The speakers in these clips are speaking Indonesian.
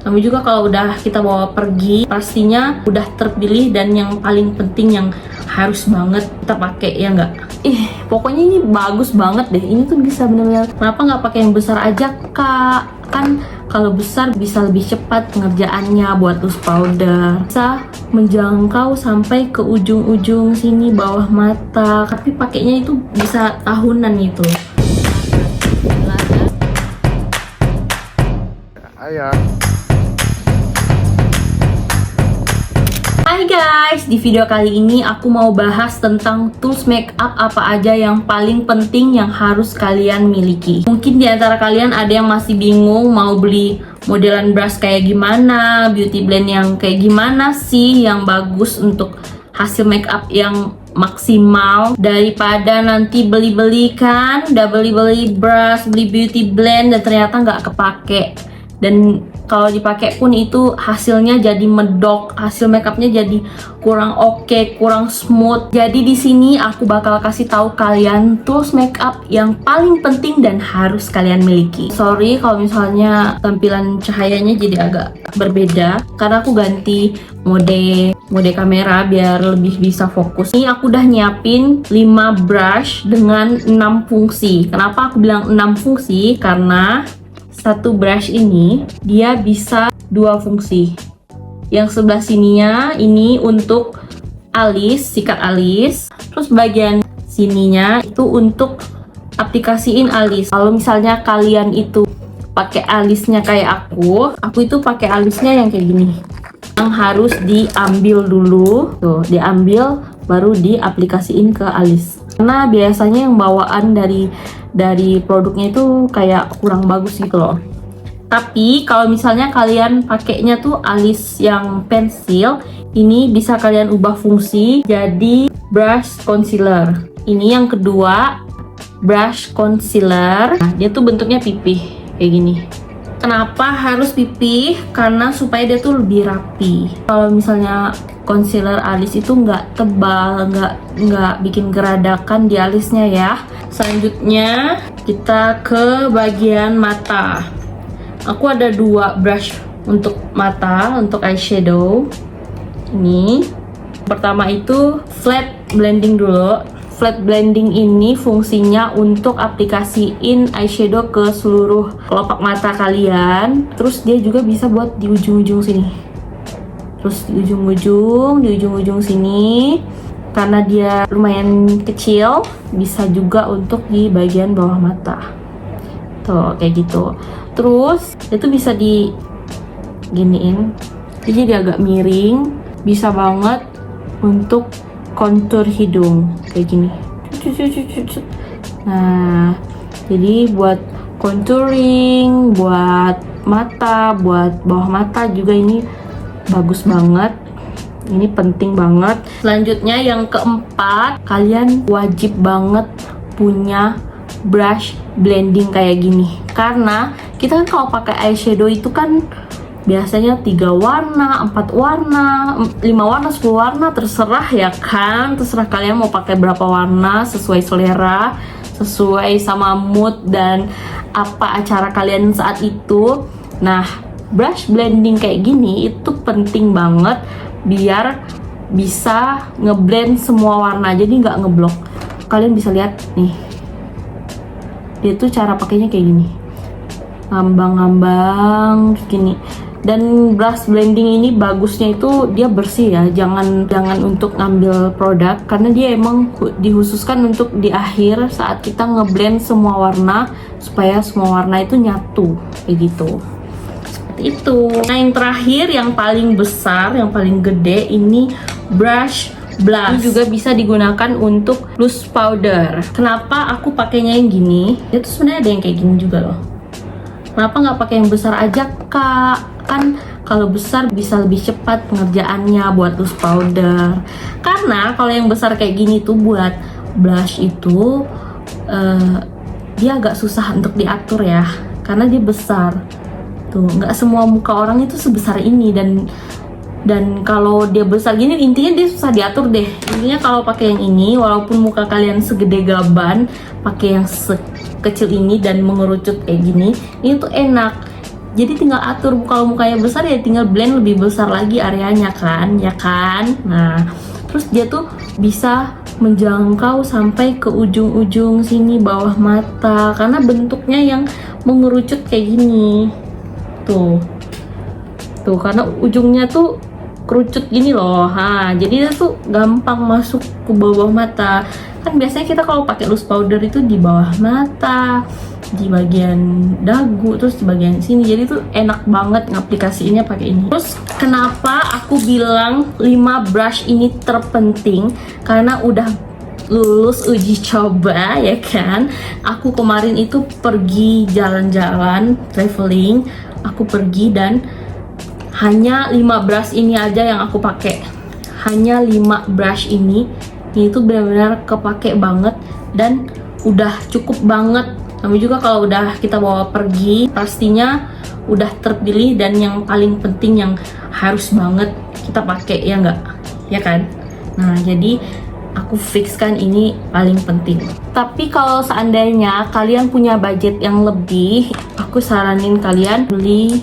Tapi juga kalau udah kita bawa pergi, pastinya udah terpilih dan yang paling penting yang harus banget kita pakai, ya nggak? Pokoknya ini bagus banget deh. Ini tuh bisa bener-bener. Kenapa nggak pakai yang besar aja, Kak? Kan kalau besar bisa lebih cepat pengerjaannya buat loose powder. Bisa menjangkau sampai ke ujung-ujung sini bawah mata. Tapi pakainya itu bisa tahunan itu. Ayah. Hai guys, di video kali ini aku mau bahas tentang tools makeup apa aja yang paling penting yang harus kalian miliki. Mungkin di antara kalian ada yang masih bingung mau beli modelan brush kayak gimana, beauty blend yang kayak gimana sih yang bagus untuk hasil makeup yang maksimal, daripada nanti beli-beli kan, udah beli-beli brush, beli beauty blend dan ternyata nggak kepake. Dan kalau dipakai pun itu hasilnya jadi medok, hasil makeupnya jadi kurang oke, kurang smooth. Jadi di sini aku bakal kasih tahu kalian tools makeup yang paling penting dan harus kalian miliki. Sorry kalau misalnya tampilan cahayanya jadi agak berbeda karena aku ganti mode kamera biar lebih bisa fokus. Ini aku udah nyiapin 5 brush dengan 6 fungsi. Kenapa aku bilang 6 fungsi? Karena satu brush ini dia bisa 2 fungsi. Yang sebelah sininya ini untuk alis, sikat alis. Terus bagian sininya itu untuk aplikasiin alis. Kalau misalnya kalian itu pakai alisnya kayak aku itu pakai alisnya yang kayak gini. Yang harus diambil dulu, tuh, diambil baru diaplikasiin ke alis. Karena biasanya yang bawaan dari produknya itu kayak kurang bagus gitu loh. Tapi kalau misalnya kalian pakainya tuh alis yang pensil, ini bisa kalian ubah fungsi jadi brush concealer. Ini yang kedua, brush concealer. Nah, dia tuh bentuknya pipih kayak gini. Kenapa harus pipih? Karena supaya dia tuh lebih rapi. Kalau misalnya concealer alis itu nggak tebal, nggak bikin geradakan di alisnya ya. Selanjutnya kita ke bagian mata. Aku ada 2 brush untuk mata, untuk eyeshadow. Ini pertama itu flat blending dulu. Flat blending ini fungsinya untuk aplikasiin eyeshadow ke seluruh kelopak mata kalian. Terus dia juga bisa buat di ujung-ujung sini. Terus di ujung-ujung sini. Karena dia lumayan kecil, bisa juga untuk di bagian bawah mata. Tuh, kayak gitu. Terus itu bisa diginiin. Jadi agak miring, bisa banget untuk kontur hidung kayak gini. Nah, jadi buat contouring, buat mata, buat bawah mata juga ini bagus banget. Ini penting banget. Selanjutnya yang keempat, kalian wajib banget punya brush blending kayak gini. Karena kita kan kalau pakai eyeshadow itu kan biasanya 3 warna, 4 warna, 5 warna, 10 warna, terserah ya kan. Terserah kalian mau pakai berapa warna sesuai selera, sesuai sama mood dan apa acara kalian saat itu. Nah, brush blending kayak gini itu penting banget biar bisa ngeblend semua warna, jadi nggak ngeblok. Kalian bisa lihat nih, dia tuh cara pakainya kayak gini, ngambang-ngambang gini. Dan brush blending ini bagusnya itu dia bersih ya, jangan untuk ngambil produk, karena dia emang dikhususkan untuk di akhir saat kita ngeblend semua warna supaya semua warna itu nyatu kayak gitu. Itu. Nah, yang terakhir yang paling besar, yang paling gede ini brush blush. Ini juga bisa digunakan untuk loose powder. Kenapa aku pakainya yang gini? Itu sebenarnya ada yang kayak gini juga loh. Kenapa nggak pakai yang besar aja, Kak? Kan kalau besar bisa lebih cepat pengerjaannya buat loose powder. Karena kalau yang besar kayak gini tuh buat blush itu dia agak susah untuk diatur ya, karena dia besar. Tuh, nggak semua muka orang itu sebesar ini, dan kalau dia besar gini intinya dia susah diatur deh. Intinya kalau pakai yang ini, walaupun muka kalian segede gaban, pakai yang sekecil ini dan mengerucut kayak gini, ini tuh enak. Jadi tinggal atur, kalau mukanya besar ya tinggal blend lebih besar lagi areanya kan, ya kan. Nah terus dia tuh bisa menjangkau sampai ke ujung-ujung sini bawah mata karena bentuknya yang mengerucut kayak gini tuh karena ujungnya tuh kerucut gini loh. Jadi dia tuh gampang masuk ke bawah mata. Kan biasanya kita kalau pakai loose powder itu di bawah mata, di bagian dagu, terus di bagian sini. Jadi tuh enak banget ngaplikasiinnya pakai ini. Terus kenapa aku bilang 5 brush ini terpenting? Karena udah lulus uji coba ya kan. Aku kemarin itu pergi jalan-jalan, traveling. Aku pergi dan hanya 5 brush ini aja yang aku pakai. Hanya 5 brush ini tuh benar-benar kepake banget dan udah cukup banget. Tapi juga kalau udah kita bawa pergi pastinya udah terpilih dan yang paling penting yang harus banget kita pakai, ya enggak? Ya kan? Nah, jadi aku fixkan ini paling penting. Tapi kalau seandainya kalian punya budget yang lebih, aku saranin kalian beli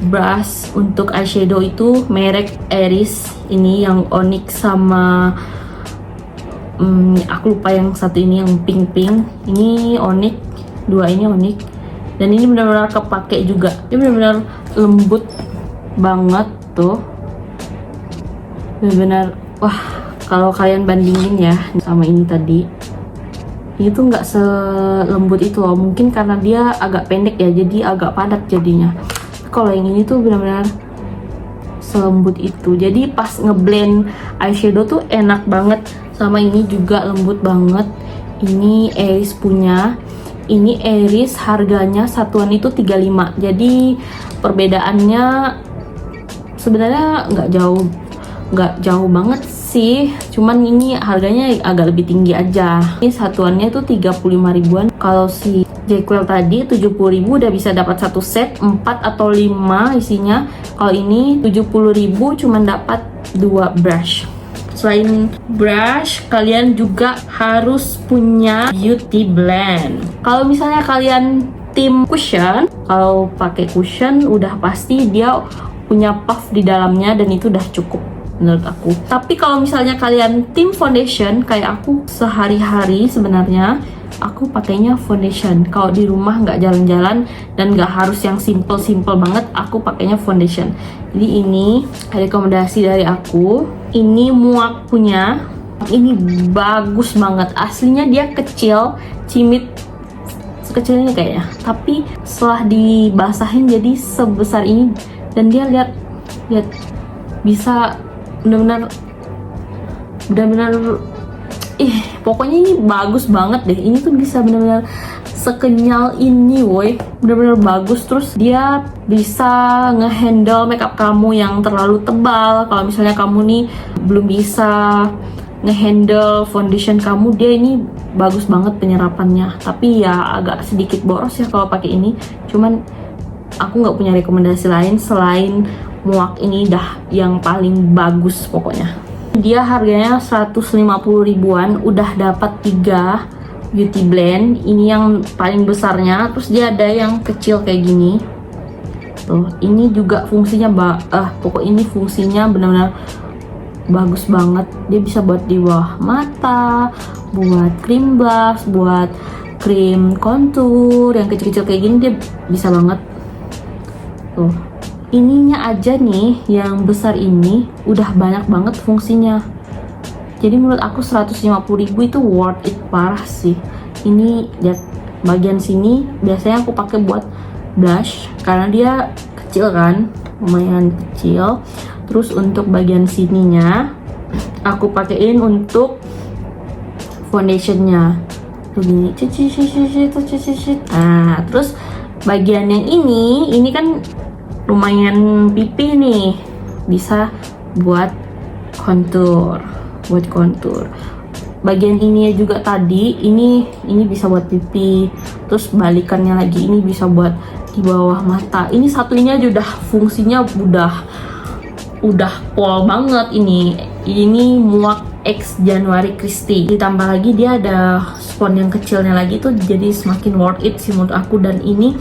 brush untuk eyeshadow itu merek Iris. Ini yang onyx sama aku lupa yang satu ini yang pink. Ini onyx, dua ini onyx. Dan ini benar-benar kepake juga. Ini benar-benar lembut banget tuh. Benar-benar wah, kalau kalian bandingin ya sama ini tadi, ini tuh nggak selembut itu loh. Mungkin karena dia agak pendek ya, jadi agak padat jadinya. Kalau yang ini tuh benar-benar selembut itu. Jadi pas ngeblend eyeshadow tuh enak banget. Sama ini juga lembut banget. Ini Iris punya. Ini Iris harganya satuan itu 35. Jadi perbedaannya sebenarnya nggak jauh banget sih, cuman ini harganya agak lebih tinggi aja. Ini satuannya tuh 35 ribuan. Kalau si Jackwell tadi 70.000 udah bisa dapat satu set 4 atau 5 isinya. Kalau ini 70.000 cuman dapat 2 brush. Selain brush, kalian juga harus punya beauty blend. Kalau misalnya kalian tim cushion, kalau pakai cushion udah pasti dia punya puff di dalamnya dan itu udah cukup menurut aku. Tapi kalau misalnya kalian tim foundation kayak aku, sehari-hari sebenarnya aku pakainya foundation. Kalau di rumah nggak jalan-jalan dan nggak harus yang simple banget, aku pakainya foundation. Jadi ini rekomendasi dari aku. Ini Muak punya. Ini bagus banget. Aslinya dia kecil, cimit sekecil ini kayaknya. Tapi setelah dibasahin jadi sebesar ini dan dia lihat bisa benar-benar pokoknya ini bagus banget deh. Ini tuh bisa benar-benar sekenyal ini woi, benar-benar bagus. Terus dia bisa ngehandle makeup kamu yang terlalu tebal. Kalau misalnya kamu nih belum bisa ngehandle foundation kamu, dia ini bagus banget penyerapannya. Tapi ya agak sedikit boros ya kalau pakai ini. Cuman aku nggak punya rekomendasi lain selain Muak ini dah yang paling bagus pokoknya. Dia harganya 150 ribuan, udah dapat 3 beauty blend. Ini yang paling besarnya, terus dia ada yang kecil kayak gini. Tuh, ini juga fungsinya pokok ini fungsinya benar-benar bagus banget. Dia bisa buat di bawah mata, buat cream blush, buat krim contour yang kecil-kecil kayak gini dia bisa banget. Tuh. Ininya aja nih yang besar ini udah banyak banget fungsinya. Jadi menurut aku 150.000 itu worth it parah sih. Ini lihat bagian sini biasanya aku pakai buat blush karena dia kecil kan, lumayan kecil. Terus untuk bagian sininya aku pakein untuk foundationnya. Begini, nah terus bagian yang ini kan lumayan pipi nih, bisa buat kontur. Bagian ini juga tadi ini bisa buat pipi. Terus balikannya lagi ini bisa buat di bawah mata. Ini satunya udah fungsinya udah pol banget ini. Ini Muak X January Christie. Ditambah lagi dia ada spons yang kecilnya lagi tuh, jadi semakin worth it sih menurut aku. Dan ini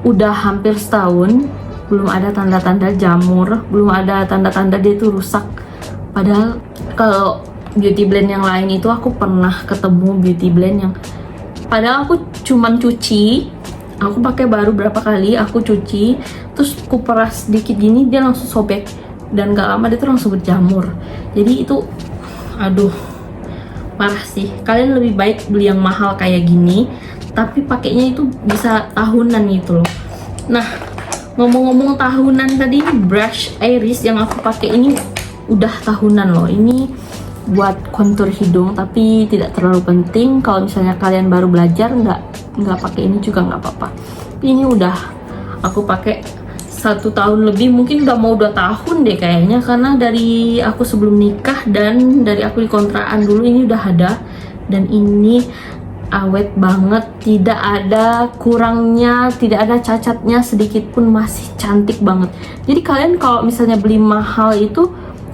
udah hampir setahun belum ada tanda-tanda jamur, belum ada tanda-tanda dia itu rusak. Padahal kalau beauty blend yang lain itu aku pernah ketemu beauty blend yang padahal aku cuman cuci, aku pakai baru berapa kali aku cuci, terus aku peras sedikit gini dia langsung sobek dan gak lama dia tuh langsung berjamur. Jadi itu aduh parah sih. Kalian lebih baik beli yang mahal kayak gini tapi pakainya itu bisa tahunan gitu loh. Nah, ngomong-ngomong tahunan, tadi brush Iris yang aku pakai ini udah tahunan loh. Ini buat kontur hidung tapi tidak terlalu penting. Kalau misalnya kalian baru belajar nggak pakai ini juga nggak apa-apa. Tapi ini udah aku pakai 1 tahun lebih, mungkin udah mau 2 tahun deh kayaknya, karena dari aku sebelum nikah dan dari aku di kontrakan dulu ini udah ada. Dan ini awet banget, tidak ada kurangnya, tidak ada cacatnya sedikit pun, masih cantik banget. Jadi kalian kalau misalnya beli mahal itu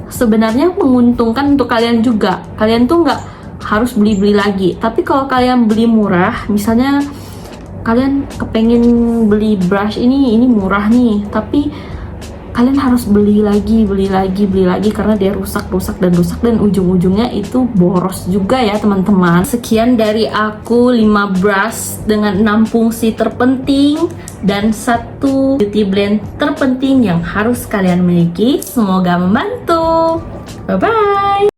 sebenarnya menguntungkan untuk kalian juga. Kalian tuh nggak harus beli-beli lagi. Tapi kalau kalian beli murah, misalnya kalian kepengen beli brush ini murah nih, tapi kalian harus beli lagi karena dia rusak dan ujung-ujungnya itu boros juga ya teman-teman. Sekian dari aku 5 brush dengan 6 fungsi terpenting dan 1 beauty blend terpenting yang harus kalian miliki. Semoga membantu. Bye bye.